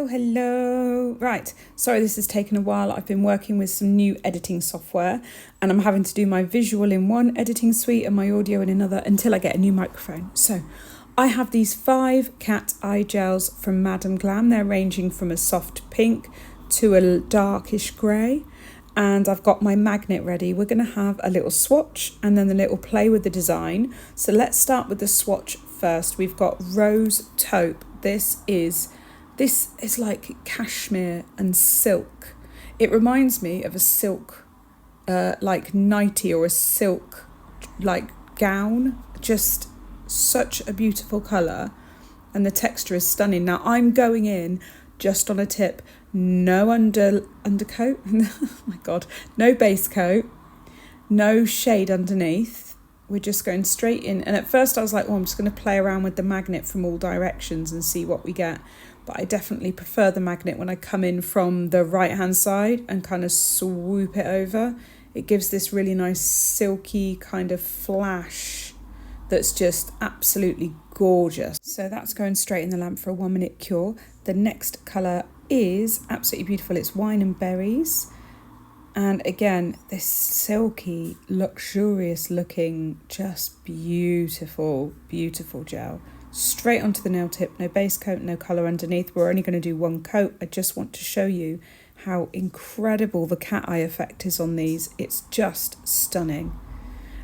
Hello. Right, sorry this has taken a while. I've been working with some new editing software and I'm having to do my visual in one editing suite and my audio in another until I get a new microphone. So I have these 5 cat eye gels from Glam. They're ranging from a soft pink to a darkish grey. And I've got my magnet ready. We're going to have a little swatch and then a little play with the design. So let's start with the swatch first. We've got Rose Taupe. This is like cashmere and silk. It reminds me of a silk like nightie or a silk like gown. Just such a beautiful colour and the texture is stunning. Now I'm going in just on a tip, no undercoat, oh my god, no base coat, no shade underneath. We're just going straight in, and at first I was like, I'm just going to play around with the magnet from all directions and see what we get. But I definitely prefer the magnet when I come in from the right hand side and kind of swoop it over. It gives this really nice silky kind of flash that's just absolutely gorgeous. So that's going straight in the lamp for a 1 minute cure. The next colour is absolutely beautiful. It's Wine and Berries. And again, this silky, luxurious looking, just beautiful, beautiful gel. Straight onto the nail tip, no base coat, no colour underneath. We're only going to do 1 coat. I just want to show you how incredible the cat eye effect is on these. It's just stunning.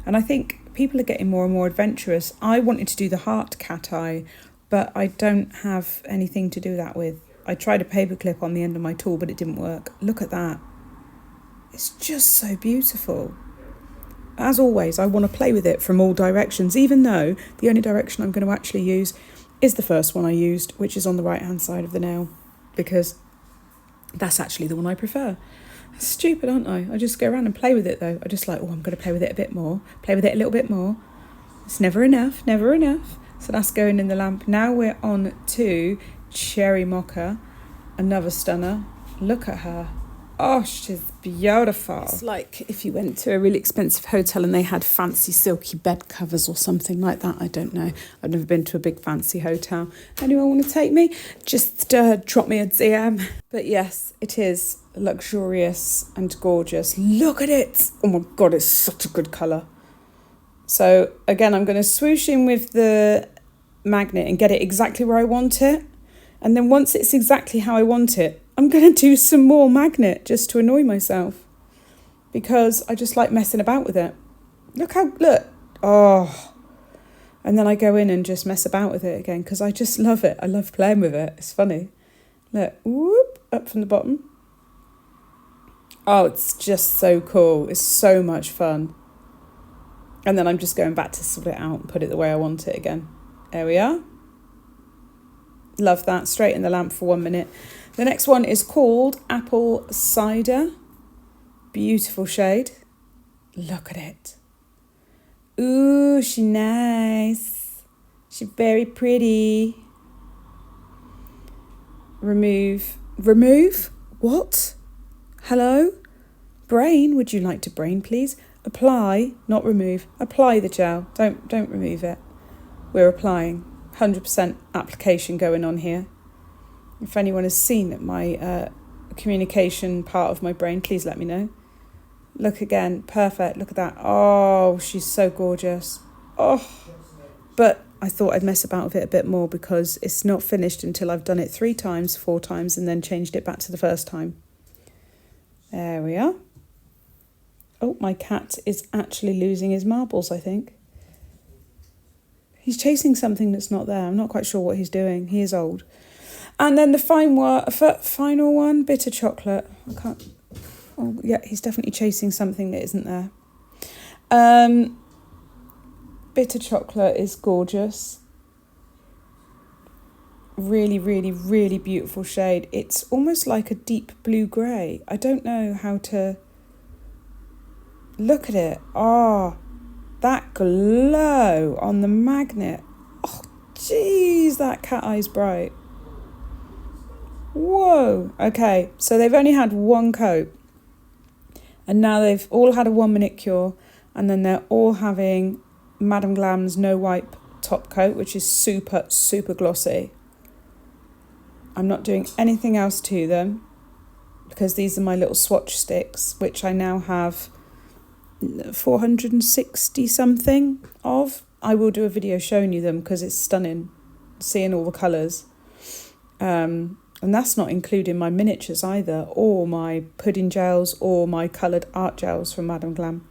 And I think people are getting more and more adventurous. I wanted to do the heart cat eye, but I don't have anything to do that with. I tried a paperclip on the end of my tool, but it didn't work. Look at that. It's just so beautiful. As always, I want to play with it from all directions, even though the only direction I'm going to actually use is the first one I used, which is on the right-hand side of the nail, because that's actually the one I prefer. Stupid, aren't I? I just go around and play with it, though. I just like, I'm going to play with it a bit more, play with it a little bit more. It's never enough, never enough. So that's going in the lamp. Now we're on to Cherry Mocha, another stunner. Look at her. Oh, she's beautiful. It's like if you went to a really expensive hotel and they had fancy silky bed covers or something like that. I don't know. I've never been to a big fancy hotel. Anyone want to take me? Just drop me a DM. But yes, it is luxurious and gorgeous. Look at it. Oh my God, it's such a good colour. So again, I'm going to swoosh in with the magnet and get it exactly where I want it. And then once it's exactly how I want it, I'm going to do some more magnet just to annoy myself because I just like messing about with it. Look. Oh. And then I go in and just mess about with it again because I just love it. I love playing with it. It's funny. Look, whoop, up from the bottom. Oh, it's just so cool. It's so much fun. And then I'm just going back to sort it out and put it the way I want it again. There we are. Love that. Straight in the lamp for 1 minute. The next one is called Apple Cider. Beautiful shade. Look at it. Ooh, she nice. She very pretty. Remove. What? Hello? Brain, would you like to brain, please? Apply, not remove. Apply the gel. Don't remove it. We're applying. 100% application going on here. If anyone has seen my communication part of my brain, please let me know. Look again, perfect. Look at that. Oh, she's so gorgeous. Oh, but I thought I'd mess about with it a bit more because it's not finished until I've done it 3 times, 4 times, and then changed it back to the first time. There we are. Oh, my cat is actually losing his marbles, I think. He's chasing something that's not there. I'm not quite sure what he's doing. He is old. And then the final one, bitter chocolate. I can't. Oh, yeah, he's definitely chasing something that isn't there. Bitter chocolate is gorgeous. Really, really, really beautiful shade. It's almost like a deep blue grey. I don't know how to look at it. Oh, that glow on the magnet. Oh, jeez, that cat eye's bright. Whoa. Okay, so they've only had 1 coat. And now they've all had a 1 minute cure. And then they're all having Glam's No Wipe top coat, which is super, super glossy. I'm not doing anything else to them because these are my little swatch sticks, which I now have 460 something of. I will do a video showing you them because it's stunning seeing all the colours. And that's not including my miniatures either, or my pudding gels, or my coloured art gels from Madame Glam.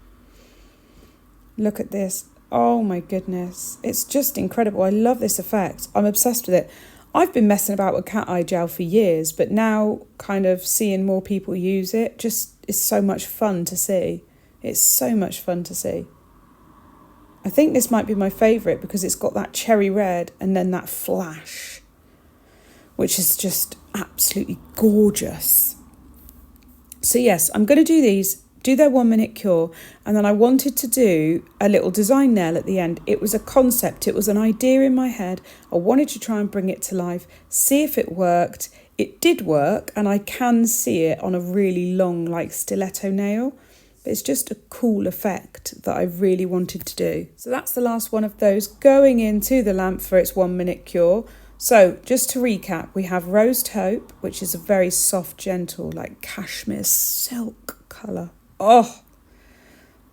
Look at this. Oh my goodness. It's just incredible. I love this effect. I'm obsessed with it. I've been messing about with cat eye gel for years, but now kind of seeing more people use it just is so much fun to see. It's so much fun to see. I think this might be my favourite because it's got that cherry red and then that flash, which is just absolutely gorgeous. So yes, I'm going to do these, do their 1 minute cure, and then I wanted to do a little design nail at the end. It was a concept, it was an idea in my head. I wanted to try and bring it to life, see if it worked. It did work, and I can see it on a really long, like, stiletto nail. But it's just a cool effect that I really wanted to do. So that's the last one of those going into the lamp for its 1 minute cure. So just to recap, we have Rose Taupe, which is a very soft, gentle, like cashmere silk colour. Oh,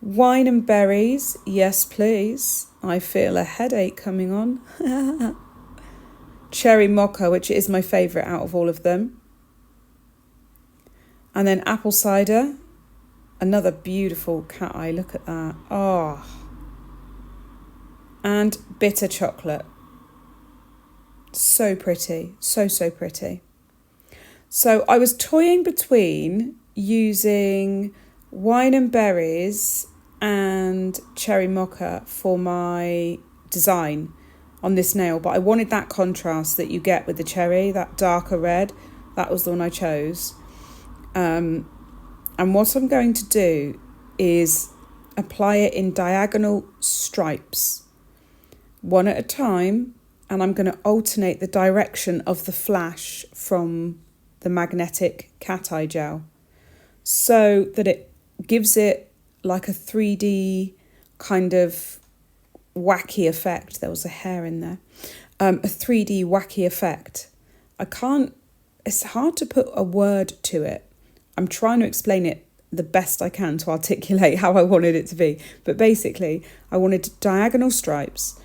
Wine and Berries, yes please. I feel a headache coming on. Cherry Mocha, which is my favourite out of all of them. And then Apple Cider, another beautiful cat eye, look at that. Oh. And Bitter Chocolate. So pretty, so pretty. So I was toying between using Wine and Berries and Cherry Mocha for my design on this nail, but I wanted that contrast that you get with the cherry, that darker red. That was the one I chose. And what I'm going to do is apply it in diagonal stripes, one at a time, and I'm going to alternate the direction of the flash from the magnetic cat eye gel so that it gives it like a 3D kind of wacky effect. There was a hair in there. A 3D wacky effect. It's hard to put a word to it. I'm trying to explain it the best I can to articulate how I wanted it to be. But basically, I wanted diagonal stripes.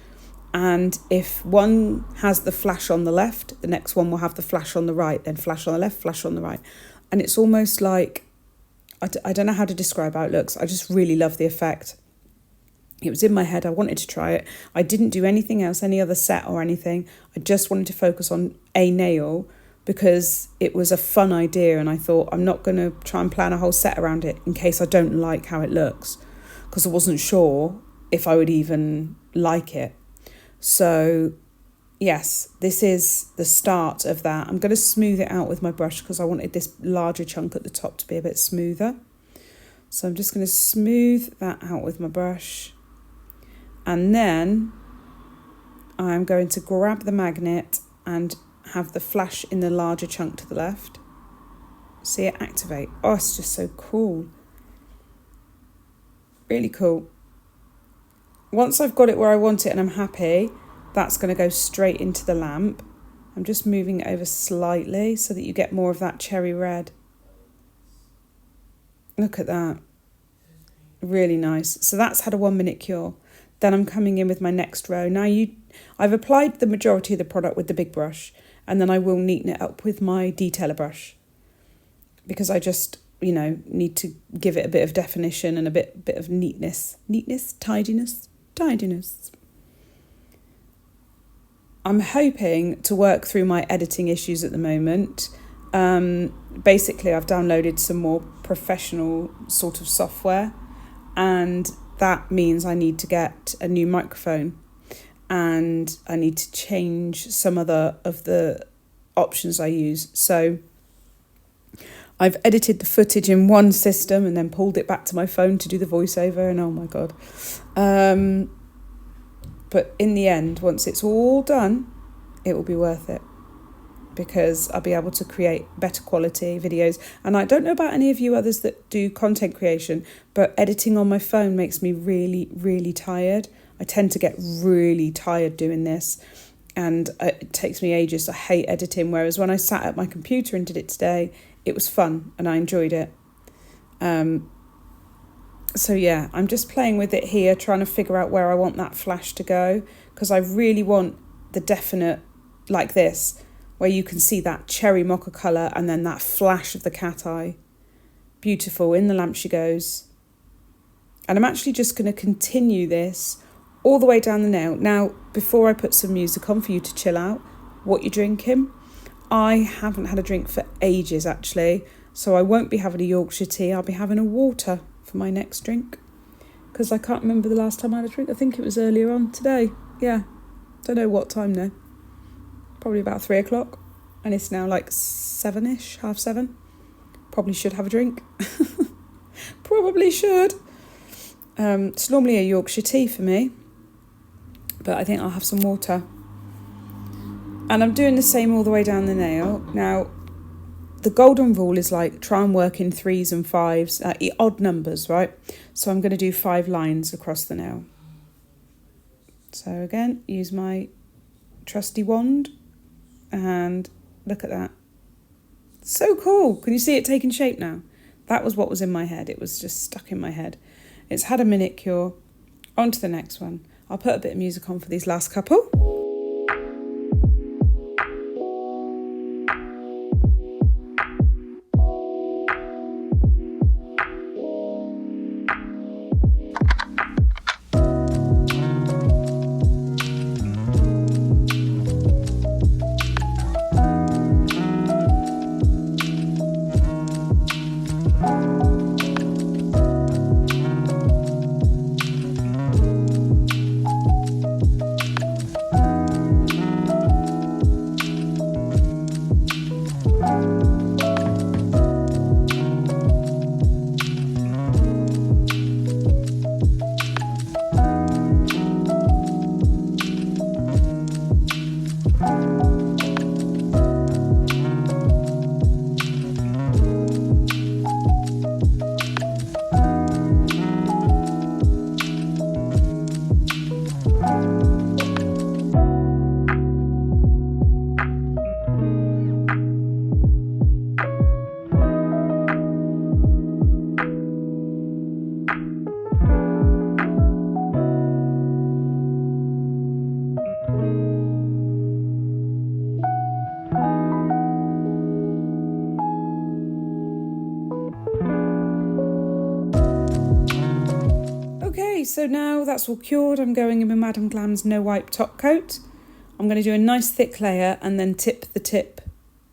And if one has the flash on the left, the next one will have the flash on the right, then flash on the left, flash on the right. And it's almost like, I don't know how to describe how it looks. I just really love the effect. It was in my head. I wanted to try it. I didn't do anything else, any other set or anything. I just wanted to focus on a nail because it was a fun idea. And I thought, I'm not going to try and plan a whole set around it in case I don't like how it looks, because I wasn't sure if I would even like it. So yes, this is the start of that. I'm going to smooth it out with my brush because I wanted this larger chunk at the top to be a bit smoother. So I'm just going to smooth that out with my brush. And then I'm going to grab the magnet and have the flash in the larger chunk to the left. See it activate. Oh, it's just so cool. Really cool. Once I've got it where I want it and I'm happy, that's going to go straight into the lamp. I'm just moving it over slightly so that you get more of that cherry red. Look at that. Really nice. So that's had a 1 minute cure. Then I'm coming in with my next row. Now I've applied the majority of the product with the big brush, and then I will neaten it up with my detailer brush because I just, need to give it a bit of definition and a bit of neatness. Tidiness. I'm hoping to work through my editing issues at the moment. Basically, I've downloaded some more professional sort of software, and that means I need to get a new microphone and I need to change some other of the options I use. So I've edited the footage in one system and then pulled it back to my phone to do the voiceover, and oh my God. But in the end, once it's all done, it will be worth it because I'll be able to create better quality videos. And I don't know about any of you others that do content creation, but editing on my phone makes me really, really tired. I tend to get really tired doing this. and it takes me ages. I hate editing, whereas when I sat at my computer and did it today, it was fun and I enjoyed it. So yeah, I'm just playing with it here, trying to figure out where I want that flash to go, because I really want the definite, like this, where you can see that cherry mocha colour and then that flash of the cat eye. Beautiful, in the lamp she goes. And I'm actually just going to continue this all the way down the nail. Now, before I put some music on for you to chill out, what you drinking? I haven't had a drink for ages, actually, so I won't be having a Yorkshire tea. I'll be having a water for my next drink, because I can't remember the last time I had a drink. I think it was earlier on today. Yeah, don't know what time now. Probably about 3 o'clock, and it's now like 7ish, 7:30. Probably should have a drink. Probably should. It's normally a Yorkshire tea for me, but I think I'll have some water. And I'm doing the same all the way down the nail. Now, the golden rule is like try and work in 3s and 5s, odd numbers, right? So I'm going to do 5 lines across the nail. So again, use my trusty wand and look at that. So cool. Can you see it taking shape now? That was what was in my head. It was just stuck in my head. It's had a manicure. On to the next one. I'll put a bit of music on for these last couple. Okay, so now that's all cured, I'm going in with Madame Glam's No Wipe top coat. I'm going to do a nice thick layer and then tip the tip,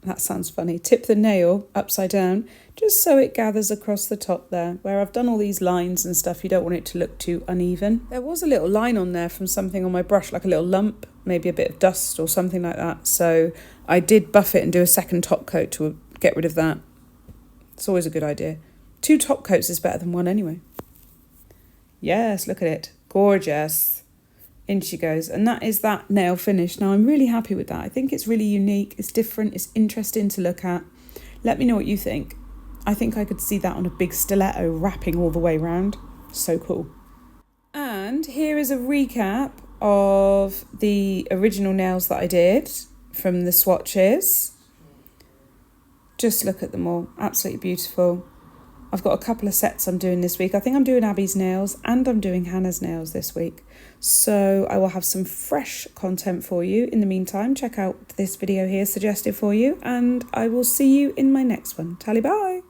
that sounds funny, tip the nail upside down, just so it gathers across the top there. Where I've done all these lines and stuff, you don't want it to look too uneven. There was a little line on there from something on my brush, like a little lump, maybe a bit of dust or something like that. So I did buff it and do a second top coat to get rid of that. It's always a good idea. 2 top coats is better than 1 anyway. Yes, look at it. Gorgeous. In she goes. And that is that nail finish. Now, I'm really happy with that. I think it's really unique. It's different. It's interesting to look at. Let me know what you think. I think I could see that on a big stiletto wrapping all the way around. So cool. And here is a recap of the original nails that I did from the swatches. Just look at them all. Absolutely beautiful. I've got a couple of sets I'm doing this week. I think I'm doing Abby's nails and I'm doing Hannah's nails this week. So I will have some fresh content for you. In the meantime, check out this video here suggested for you, and I will see you in my next one. Tally bye.